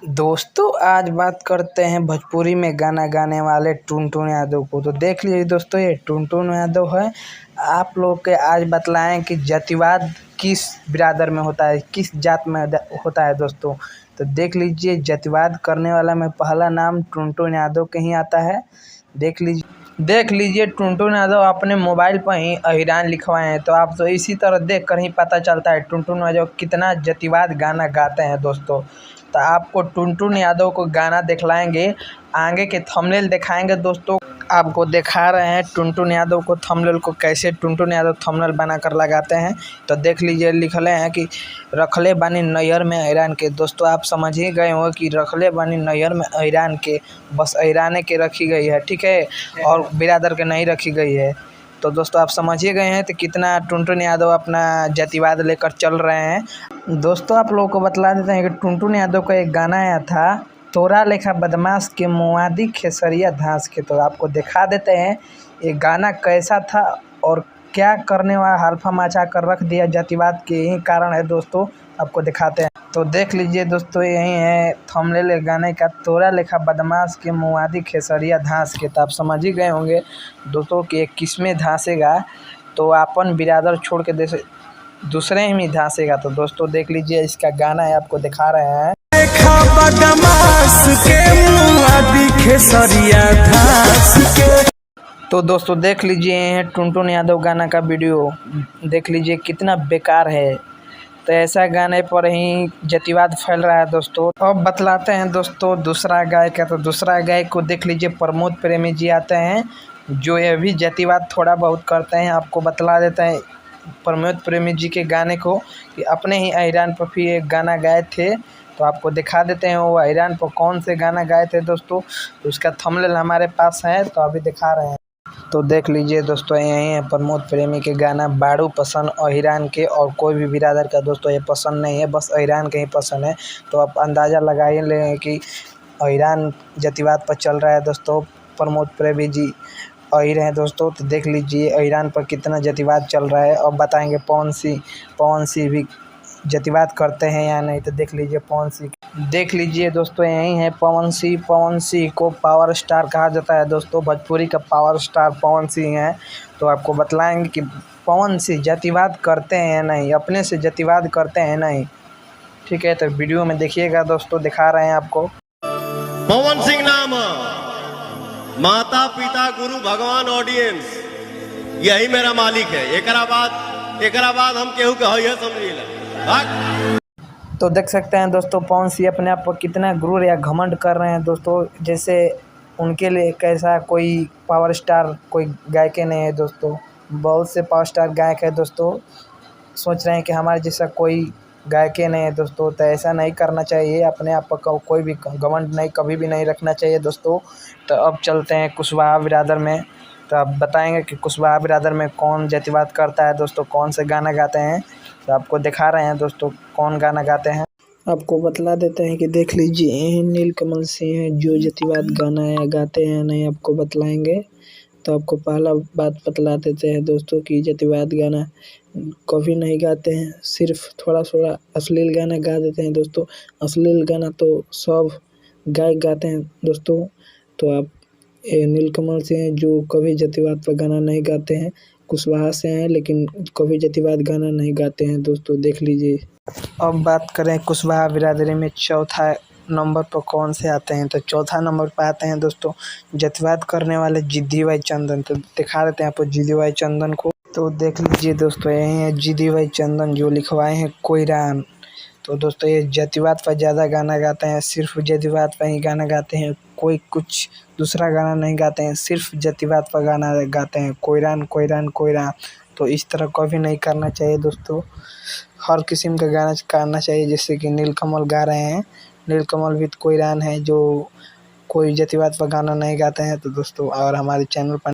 दोस्तों आज बात करते हैं भोजपुरी में गाना गाने वाले टुनटुन यादव को। तो देख लीजिए दोस्तों, ये टुनटुन यादव है। आप लोग के आज बतलाएं कि जातिवाद किस बिरादर में होता है, किस जात में होता है दोस्तों। तो देख लीजिए, जातिवाद करने वाला में पहला नाम टुनटुन यादव के ही आता है। देख लीजिए टुनटुन यादव अपने मोबाइल पर ही अहिरान लिखवाए हैं। तो आप तो इसी तरह देख कर ही पता चलता है टुनटुन यादव कितना जातिवाद गाना गाते हैं दोस्तों। तो आपको टुनटुन यादव को गाना दिखलाएंगे, आगे के थंबनेल दिखाएंगे दोस्तों। आपको दिखा रहे हैं टुनटुन यादव को थंबनेल को कैसे टुनटुन यादव थंबनेल बनाकर लगाते हैं। तो देख लीजिए, लिखले हैं कि रखले बानी नैहर में अहिरान के। दोस्तों आप समझ ही गए हो कि रखले बानी नैहर में अहिरान के, बस अहिराने के रखी गई है, ठीक है, और बिरादर के नहीं रखी गई है। तो दोस्तों आप समझ ही गए हैं तो कितना टुनटुन यादव अपना जातिवाद लेकर चल रहे हैं। दोस्तों आप लोगों को बतला देते हैं कि टुनटुन यादव का एक गाना आया था, तोरा लेखा बदमाश के मुआदी खेसरिया धांस के। तो आपको दिखा देते हैं ये गाना कैसा था और क्या करने वाला हल्फा मचा कर रख दिया जातिवाद के यही कारण है दोस्तों। आपको दिखाते हैं, तो देख लीजिए दोस्तों, यही है थंबनेल गाने का, तोरा लेखा बदमाश के मुआदी खेसरिया धांस के। तो आप समझ ही गए होंगे दोस्तों कि किसमें धांसेगा तो अपन बिरादर छोड़ के दूसरे ही में धांसेगा। तो दोस्तों देख लीजिए, इसका गाना है, आपको दिखा रहे हैं। तो दोस्तों देख लीजिए टुनटुन यादव गाना का वीडियो, देख लीजिए कितना बेकार है। तो ऐसा गाने पर ही जातिवाद फैल रहा है दोस्तों। अब बतलाते हैं दोस्तों दूसरा गायक है। तो दूसरा गायक को देख लीजिए, प्रमोद प्रेमी जी आते हैं, जो ये भी जातिवाद थोड़ा बहुत करते हैं। आपको बतला देते हैं प्रमोद प्रेमी जी के गाने को कि अपने ही अहिरान पर भी एक गाना गाए थे। तो आपको दिखा देते हैं वो अहिरान पर कौन से गाना गाए थे दोस्तों। तो उसका थंबनेल हमारे पास है, तो अभी दिखा रहे हैं। तो देख लीजिए दोस्तों, यही है प्रमोद प्रेमी के गाना, बाड़ू पसंद अहिरान के, और कोई भी बिरादर का दोस्तों ये पसंद नहीं है, बस अहिरान के ही पसंद है। तो आप अंदाज़ा लगा ही लें कि अहिरान जातिवाद पर चल रहा है दोस्तों। प्रमोद प्रेमी जी अहिर हैं दोस्तों। तो देख लीजिए अहिरान पर कितना जातिवाद चल रहा है। और बताएंगे पवन सिंह भी जातिवाद करते हैं या नहीं। तो देख लीजिए देख लीजिए दोस्तों, यही है पवन सिंह को पावर स्टार कहा जाता है दोस्तों। भोजपुरी का पावर स्टार पवन सिंह है। तो आपको बतलाएंगे कि पवन सिंह जातिवाद करते हैं या नहीं, अपने से जातिवाद करते हैं नहीं, ठीक है। तो वीडियो में देखिएगा दोस्तों, दिखा रहे हैं आपको। पवन सिंह नाम, माता पिता गुरु भगवान ऑडियंस, यही मेरा मालिक है। एकरा बाद हम केहू के है समझिला। तो देख सकते हैं दोस्तों, पवन सिंह अपने आप पर कितना गुरूर या घमंड कर रहे हैं दोस्तों, जैसे उनके लिए कैसा कोई पावर स्टार कोई गायक नहीं है दोस्तों। बहुत से पावर स्टार गायक है दोस्तों, सोच रहे हैं कि हमारे जैसा कोई गायक नहीं है दोस्तों। तो ऐसा नहीं करना चाहिए, अपने आप पर कोई भी घमंड नहीं, कभी भी नहीं रखना चाहिए दोस्तों। तो अब चलते हैं कुशवाहा बिरादर में। तो आप बताएंगे कि कुशवाहा बिरादर में कौन जातिवाद करता है दोस्तों, कौन से गाना गाते हैं। तो आपको दिखा रहे हैं दोस्तों कौन गाना गाते हैं। आपको बतला देते हैं कि देख लीजिए नीलकमल सिंह हैं, जो जातिवाद गाना या गाते हैं नहीं, आपको बतलाएंगे। तो आपको पहला बात बतला देते हैं दोस्तों कि जातिवाद गाना कभी नहीं गाते हैं, सिर्फ थोड़ा थोड़ा अश्लील गाना गा देते हैं दोस्तों। अश्लील गाना तो सब गायक गाते हैं दोस्तों। तो आप नीलकमल सिंह हैं, जो कभी जातिवाद पर गाना नहीं गाते हैं। कुशवाहा से हैं लेकिन कभी जातिवाद गाना नहीं गाते हैं दोस्तों, देख लीजिए। अब बात करें कुशवाहा बिरादरी में चौथा नंबर पर कौन से आते हैं। तो चौथा नंबर पर आते हैं दोस्तों जातिवाद करने वाले जिद्दी भाई चंदन। तो दिखा देते हैं आपको जिद्दी भाई चंदन को। तो देख लीजिए दोस्तों, यही है जिद्दी भाई चंदन, जो लिखवाए हैं कोयरान। तो दोस्तों ये जातिवाद पर ज़्यादा गाना गाते हैं, सिर्फ जातिवाद पर ही गाना गाते हैं, कोई कुछ दूसरा गाना नहीं गाते हैं, सिर्फ जातिवाद पर गाना गाते हैं, कोयरान कोयरान कोयरान। तो इस तरह कभी नहीं करना चाहिए दोस्तों, हर किस्म का गाना गाना चाहिए। जैसे कि नीलकमल गा रहे हैं, नीलकमल भी कोयरान है, जो कोई जातिवाद पर गाना नहीं गाते हैं। तो दोस्तों और हमारे चैनल पर